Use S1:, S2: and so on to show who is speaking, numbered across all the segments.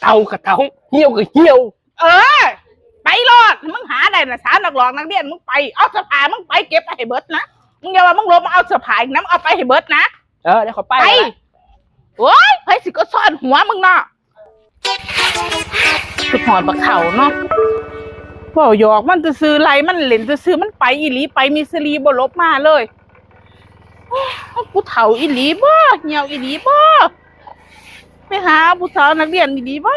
S1: เต่ากับเต่าเหี่ยวกับเหี่ยว
S2: ไปรอดมึงหาได้นะสาวนักร้องนักเรียนมึงไปเอาเสื้อผ้ามึงไปเก็บไปให้เบิดนะมึงอย่าว่ามึงลบมาเอาเสื้อผ้าอีกน้ำเอาไปให้เบิดนะ
S1: เดี๋ยวขอไป
S2: โอ้ยไผสิก็ซ่อนหัวมึงเนาะคือหอดบักเข่าเนาะบ่หยอกมันจะซื้อไรมันเล่นจะซื้อมันไปอีหลีไปมีสลีบ่ลบมาเลยผู้เฒ่าอีหลีบ่เหี่ยวอีหลีบ่ไปหาผู้สาวนักเรียนอีหลีบ่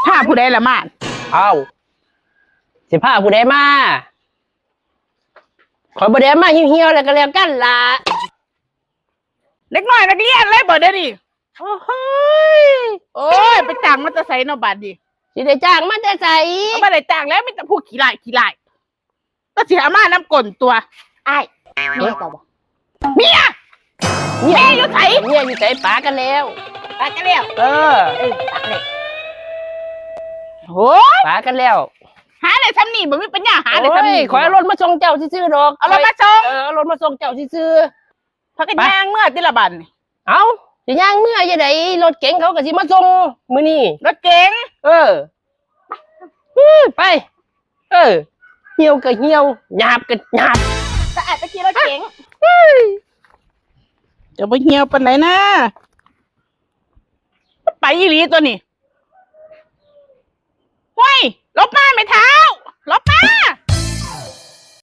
S2: ผ้าผู้ใดละมาน
S1: สิผ้าผู้ใดมาขอบ่ได้มาเหี่ยวๆแล้วก็แล้วกันล่ะ
S2: เล็กน้อยนักเรียนเลยบ่เด้อดิโอ้ยไปจ้างมันจะใส่เนาะบัดดิ
S1: สิได้จ้างมาแต่ใส่
S2: บ่ได้จ้างแล้วมีแต่ผู้ขี้ไล่ก็สิเอามาน้ำก้นตัวอ้ายเมียอยู่ไส
S1: เมียอยู่ไสปากันแล้ว
S2: ปากันแล้ว
S1: ปากันแล้ว
S2: โอ้ย
S1: ปากันแล้ว
S2: หาได้ซ้ำนี่บ่มีปัญญาหาได้ซ้ำนี่
S1: ขอเอารถมาส่งเจ้าซื่อๆดอก
S2: เอารถมาส่ง
S1: เอารถมาส่งเจ้าซื่อ
S2: พักกันย่างเมื่อติละบัน
S1: เอาสิย่างเมื่อจะได้รถเก๋งเขาก็สิมาส่งมื้อนี้
S2: รถเก๋ง
S1: ไปเหี่ยวก็เหี่ยวหยาบก็หยาบ
S2: สะอาดตะกี้รถเก๋งจะไปเหี่ยวปานไหนนะไปอีหลีตัวนี้เฮ้ยลบมาไม่เท้าลบมา